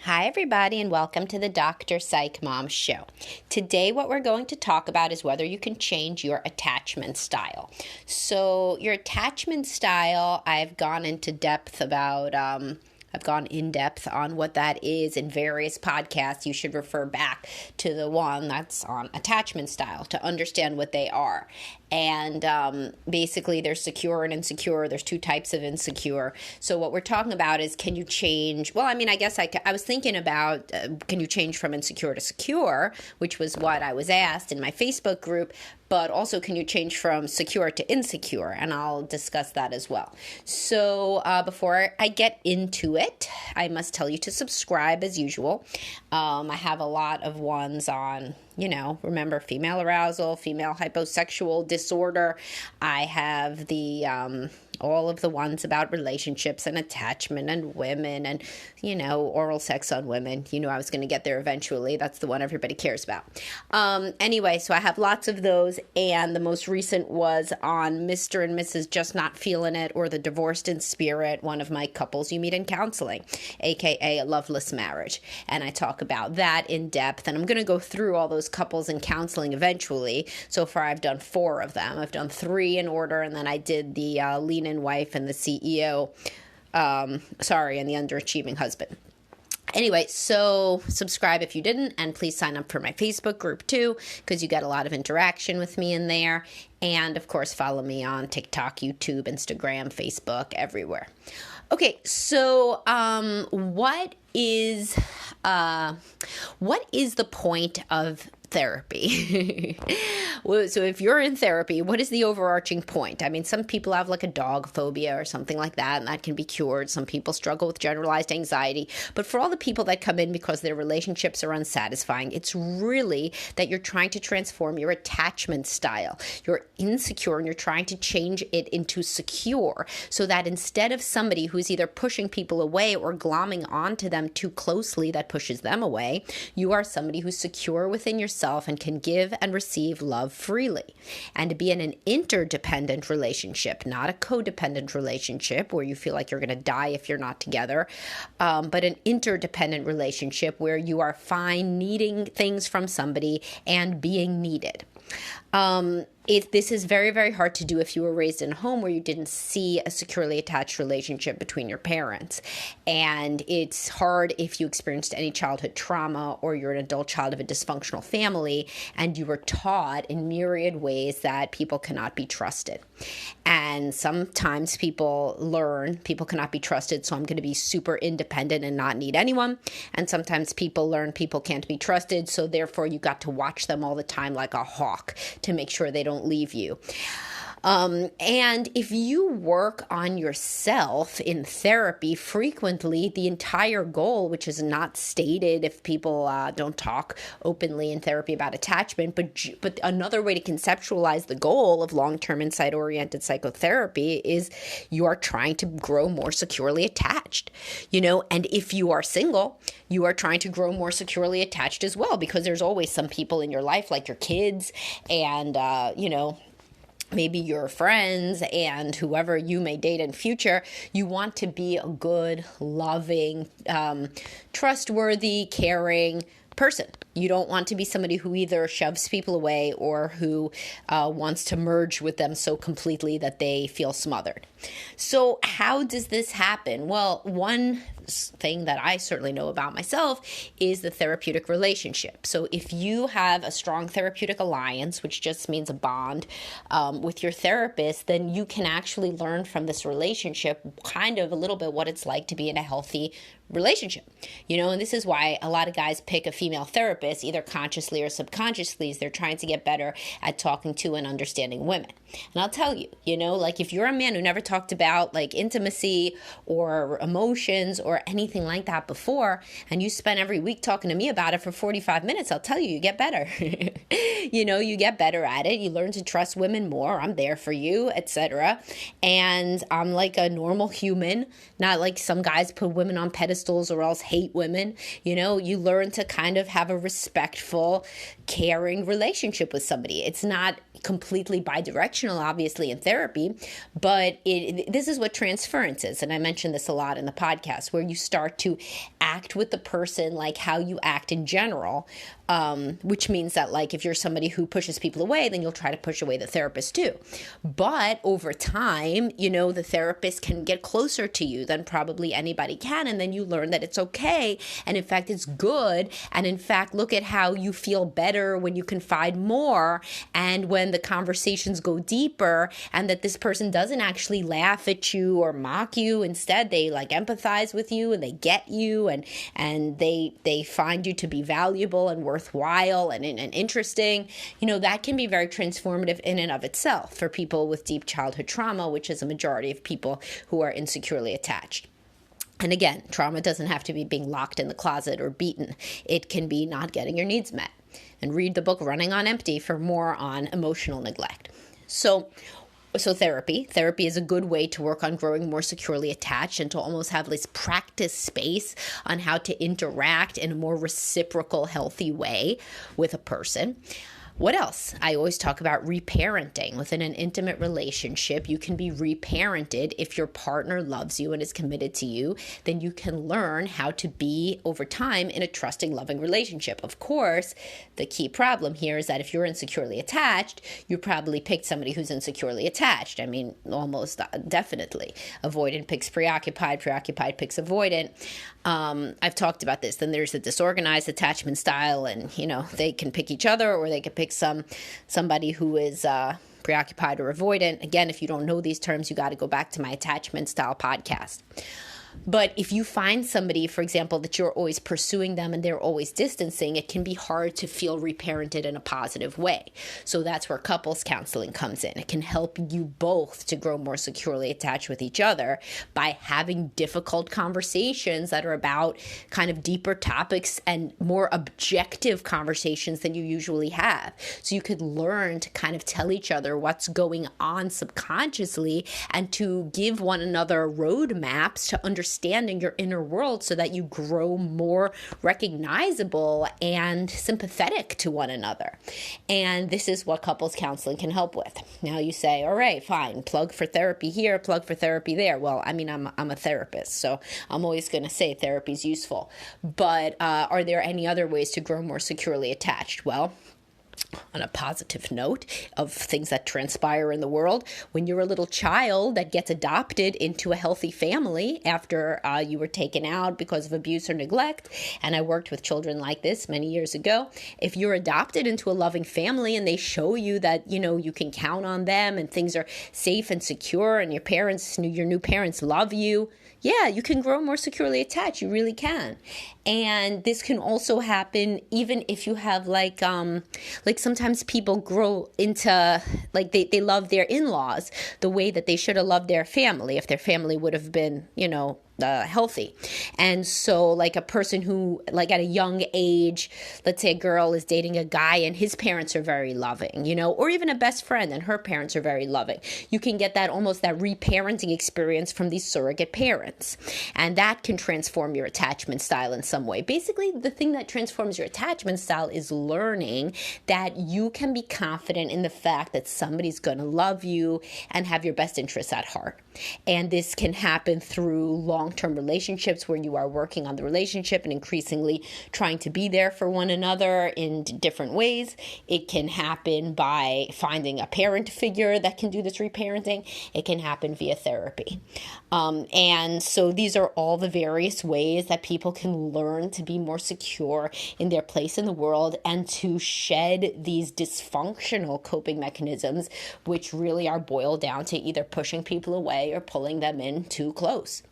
Hi, everybody, and welcome to the Dr. Psych Mom Show. Today, what we're going to talk about is whether you can change your attachment style. So, your attachment style, I've gone in depth on what that is in various podcasts. You should refer back to the one that's on attachment style to understand what they are. And basically, there's secure and insecure. There's two types of insecure. So what we're talking about is, can you change? Well, I mean, I guess I was thinking about, can you change from insecure to secure, which was what I was asked in my Facebook group. But also, can you change from secure to insecure? And I'll discuss that as well. So before I get into it, I must tell you to subscribe as usual. I have a lot of ones on, remember, female arousal, female hyposexual disorder. I have the all of the ones about relationships and attachment and women and, oral sex on women. I was going to get there eventually. That's the one everybody cares about. Anyway, so I have lots of those, and the most recent was on Mr. and Mrs. Just Not Feeling It, or the Divorced in Spirit, one of my couples you meet in counseling, aka a loveless marriage. And I talk about that in depth, and I'm going to go through all those couples in counseling eventually. So far, I've done 4 of them. I've done 3 in order, and then I did the lean-in wife and the CEO, and the underachieving husband. Anyway, so subscribe if you didn't, and please sign up for my Facebook group too, because you get a lot of interaction with me in there. And of course, follow me on TikTok, YouTube, Instagram, Facebook, everywhere. Okay, so what is the point of therapy? So if you're in therapy, what is the overarching point? I mean, some people have like a dog phobia or something like that, and that can be cured. Some people struggle with generalized anxiety. But for all the people that come in because their relationships are unsatisfying, it's really that you're trying to transform your attachment style. You're insecure and you're trying to change it into secure, so that instead of somebody who's either pushing people away or glomming onto them too closely that pushes them away, you are somebody who's secure within yourself and can give and receive love freely. And to be in an interdependent relationship, not a codependent relationship where you feel like you're going to die if you're not together, but an interdependent relationship where you are fine needing things from somebody and being needed. This is very, very hard to do if you were raised in a home where you didn't see a securely attached relationship between your parents. And it's hard if you experienced any childhood trauma or you're an adult child of a dysfunctional family and you were taught in myriad ways that people cannot be trusted. And sometimes people learn people cannot be trusted, so I'm going to be super independent and not need anyone. And sometimes people learn people can't be trusted, so therefore you got to watch them all the time like a hawk to make sure they don't leave you. And if you work on yourself in therapy frequently, the entire goal, which is not stated if people don't talk openly in therapy about attachment, but another way to conceptualize the goal of long-term insight-oriented psychotherapy is you are trying to grow more securely attached, and if you are single, you are trying to grow more securely attached as well, because there's always some people in your life, like your kids and, maybe your friends and whoever you may date in future. You want to be a good, loving, trustworthy, caring person. You don't want to be somebody who either shoves people away or who wants to merge with them so completely that they feel smothered. So how does this happen? Well, one thing that I certainly know about myself is the therapeutic relationship. So if you have a strong therapeutic alliance, which just means a bond with your therapist, then you can actually learn from this relationship kind of a little bit what it's like to be in a healthy relationship. And this is why a lot of guys pick a female therapist, either consciously or subconsciously, as they're trying to get better at talking to and understanding women. And I'll tell you, like if you're a man who never talked about like intimacy or emotions or anything like that before, and you spend every week talking to me about it for 45 minutes, I'll tell you, you get better. You get better at it. You learn to trust women more. I'm there for you, etc. And I'm like a normal human, not like some guys put women on pedestals or else hate women. You learn to kind of have a respectful, caring relationship with somebody. It's not completely bidirectional, obviously, in therapy, but this is what transference is. And I mentioned this a lot in the podcast, where you start to act with the person like how you act in general, which means that, like, if you're somebody who pushes people away, then you'll try to push away the therapist too. But over time, the therapist can get closer to you than probably anybody can. And then you learn that it's okay. And in fact, it's good. And in fact, look at how you feel better when you confide more and when the conversations go deeper, and that this person doesn't actually laugh at you or mock you. Instead, they like empathize with you and they get you, and they find you to be valuable and worthwhile and interesting. That can be very transformative in and of itself for people with deep childhood trauma, which is a majority of people who are insecurely attached. And again, trauma doesn't have to be being locked in the closet or beaten. It can be not getting your needs met. And read the book Running on Empty for more on emotional neglect. So therapy is a good way to work on growing more securely attached and to almost have this practice space on how to interact in a more reciprocal, healthy way with a person. What else? I always talk about reparenting. Within an intimate relationship, you can be reparented. If your partner loves you and is committed to you, then you can learn how to be, over time, in a trusting, loving relationship. Of course, the key problem here is that if you're insecurely attached, you probably picked somebody who's insecurely attached. I mean, almost definitely. Avoidant picks preoccupied picks avoidant. I've talked about this. Then there's the disorganized attachment style, and they can pick each other, or they can pick somebody who is preoccupied or avoidant. Again, if you don't know these terms, you got to go back to my attachment style podcast. But if you find somebody, for example, that you're always pursuing them and they're always distancing, it can be hard to feel reparented in a positive way. So that's where couples counseling comes in. It can help you both to grow more securely attached with each other by having difficult conversations that are about kind of deeper topics and more objective conversations than you usually have. So you could learn to kind of tell each other what's going on subconsciously and to give one another roadmaps to understanding your inner world so that you grow more recognizable and sympathetic to one another. And this is what couples counseling can help with. Now you say, all right, fine, plug for therapy here, plug for therapy there. Well, I mean, I'm a therapist, so I'm always going to say therapy is useful. But are there any other ways to grow more securely attached? Well, on a positive note of things that transpire in the world, when you're a little child that gets adopted into a healthy family after you were taken out because of abuse or neglect, and I worked with children like this many years ago, if you're adopted into a loving family and they show you that, you can count on them and things are safe and secure and your new parents love you, yeah, you can grow more securely attached. You really can. And this can also happen even if you have like sometimes people grow into like they love their in-laws the way that they should have loved their family if their family would have been, healthy. And so like a person who like at a young age, let's say a girl is dating a guy and his parents are very loving, or even a best friend and her parents are very loving. You can get that reparenting experience from these surrogate parents. And that can transform your attachment style in some way. Basically, the thing that transforms your attachment style is learning that you can be confident in the fact that somebody's going to love you and have your best interests at heart. And this can happen through long-term relationships where you are working on the relationship and increasingly trying to be there for one another in different ways. It can happen by finding a parent figure that can do this reparenting. It can happen via therapy. And so these are all the various ways that people can learn to be more secure in their place in the world and to shed these dysfunctional coping mechanisms, which really are boiled down to either pushing people away or pulling them in too close.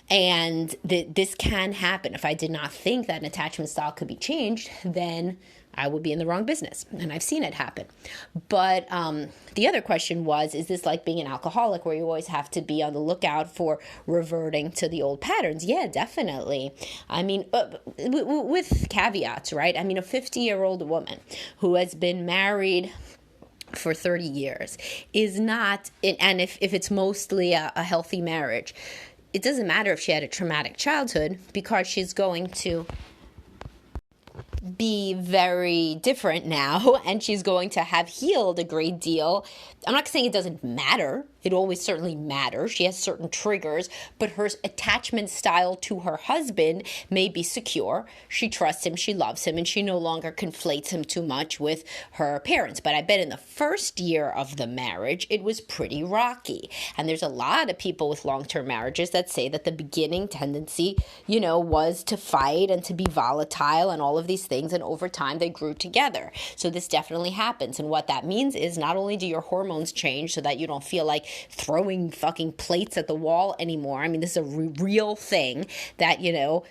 And this can happen. If I did not think that an attachment style could be changed, then I would be in the wrong business. And I've seen it happen. But the other question was, is this like being an alcoholic where you always have to be on the lookout for reverting to the old patterns? Yeah, definitely. I mean, with caveats, right? I mean, a 50-year-old woman who has been married for 30 years is not, and if it's mostly a healthy marriage, it doesn't matter if she had a traumatic childhood because she's going to be very different now, and she's going to have healed a great deal. I'm not saying it doesn't matter. It always certainly matters. She has certain triggers, but her attachment style to her husband may be secure. She trusts him, she loves him, and she no longer conflates him too much with her parents. But I bet in the first year of the marriage, it was pretty rocky. And there's a lot of people with long-term marriages that say that the beginning tendency, was to fight and to be volatile and all of these things. And over time, they grew together. So this definitely happens. And what that means is not only do your hormones change so that you don't feel like throwing fucking plates at the wall anymore. I mean, this is a real thing that,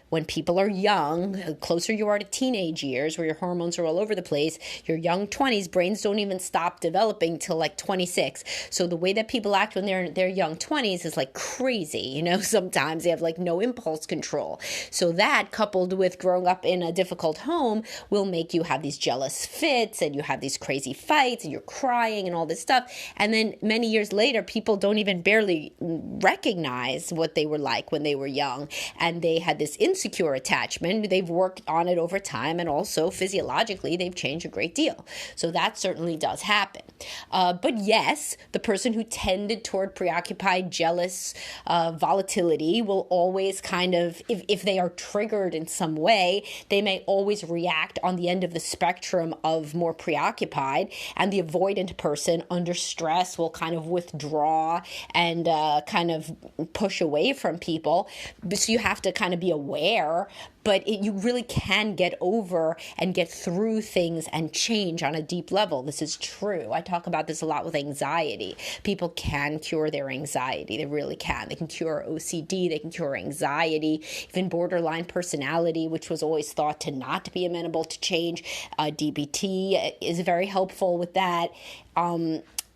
when people are young, the closer you are to teenage years where your hormones are all over the place, your young 20s, brains don't even stop developing till like 26. So the way that people act when they're in their young 20s is like crazy, sometimes they have like no impulse control. So that coupled with growing up in a difficult home will make you have these jealous fits and you have these crazy fights and you're crying and all this stuff. And then many years later, people don't even barely recognize what they were like when they were young. And they had this insecure attachment. They've worked on it over time. And also physiologically, they've changed a great deal. So that certainly does happen. But yes, the person who tended toward preoccupied, jealous volatility will always kind of, if they are triggered in some way, they may always react on the end of the spectrum of more preoccupied. And the avoidant person under stress will kind of withdraw and kind of push away from people. So you have to kind of be aware, but you really can get over and get through things and change on a deep level. This is true. I talk about this a lot with anxiety. People can cure their anxiety. They really can. They can cure OCD. They can cure anxiety, even borderline personality, which was always thought to not be amenable to change. DBT is very helpful with that.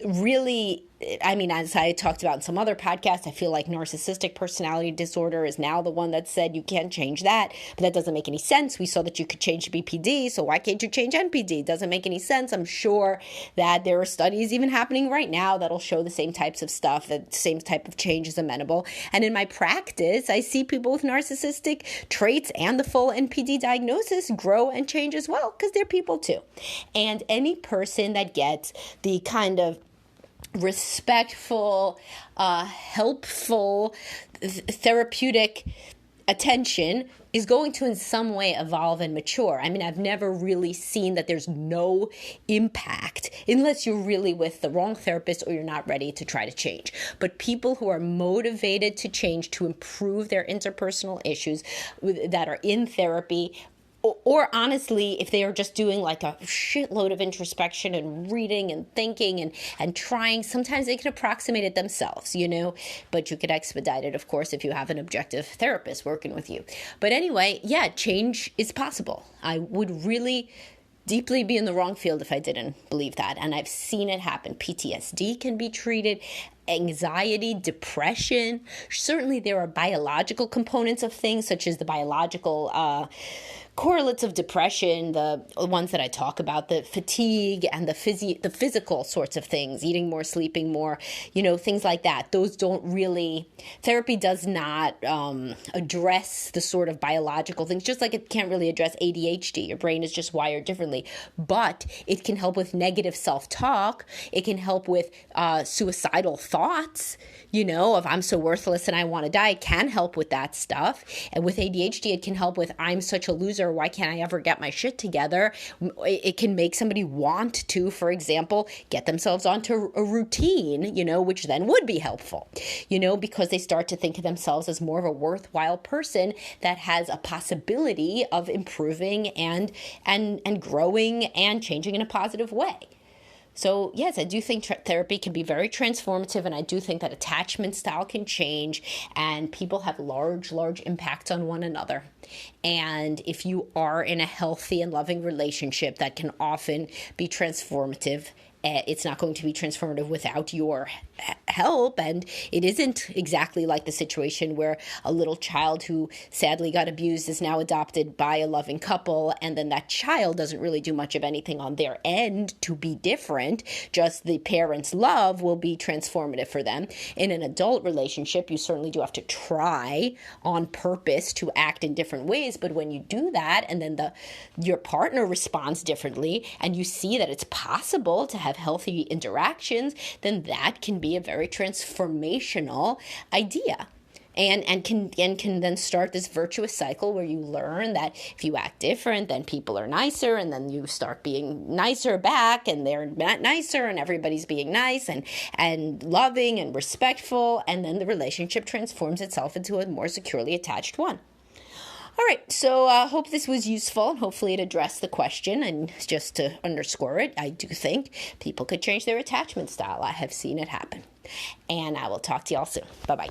Really, I mean, as I talked about in some other podcasts, I feel like narcissistic personality disorder is now the one that said you can't change that, but that doesn't make any sense. We saw that you could change BPD, so why can't you change NPD? It doesn't make any sense. I'm sure that there are studies even happening right now that'll show the same types of stuff, that same type of change is amenable. And in my practice, I see people with narcissistic traits and the full NPD diagnosis grow and change as well, because they're people too. And any person that gets the kind of respectful, helpful, therapeutic attention is going to in some way evolve and mature. I mean, I've never really seen that there's no impact unless you're really with the wrong therapist or you're not ready to try to change. But people who are motivated to change, to improve their interpersonal issues that are in therapy, or honestly, if they are just doing like a shitload of introspection and reading and thinking and trying, sometimes they can approximate it themselves, but you could expedite it, of course, if you have an objective therapist working with you. But anyway, yeah, change is possible. I would really deeply be in the wrong field if I didn't believe that. And I've seen it happen. PTSD can be treated. Anxiety, depression. Certainly there are biological components of things, such as the biological correlates of depression, the ones that I talk about, the fatigue and the physical sorts of things, eating more, sleeping more, things like that. Those don't really, therapy does not address the sort of biological things, just like it can't really address ADHD. Your brain is just wired differently, but it can help with negative self-talk. It can help with suicidal thoughts, of I'm so worthless and I want to die. It can help with that stuff. And with ADHD, it can help with I'm such a loser. Why can't I ever get my shit together? It can make somebody want to, for example, get themselves onto a routine, which then would be helpful, because they start to think of themselves as more of a worthwhile person that has a possibility of improving and growing and changing in a positive way. So yes, I do think therapy can be very transformative, and I do think that attachment style can change, and people have large impacts on one another. And if you are in a healthy and loving relationship, that can often be transformative It's not going to be transformative without your help. And it isn't exactly like the situation where a little child who sadly got abused is now adopted by a loving couple, and then that child doesn't really do much of anything on their end to be different. Just the parents' love will be transformative for them. In an adult relationship, you certainly do have to try on purpose to act in different ways, but when you do that and then your partner responds differently and you see that it's possible to have healthy interactions, then that can be a very transformational idea. And can then start this virtuous cycle where you learn that if you act different, then people are nicer, and then you start being nicer back, and they're not nicer, and everybody's being nice and loving and respectful, and then the relationship transforms itself into a more securely attached one. All right, so I hope this was useful. Hopefully it addressed the question. And just to underscore it, I do think people could change their attachment style. I have seen it happen. And I will talk to y'all soon. Bye-bye.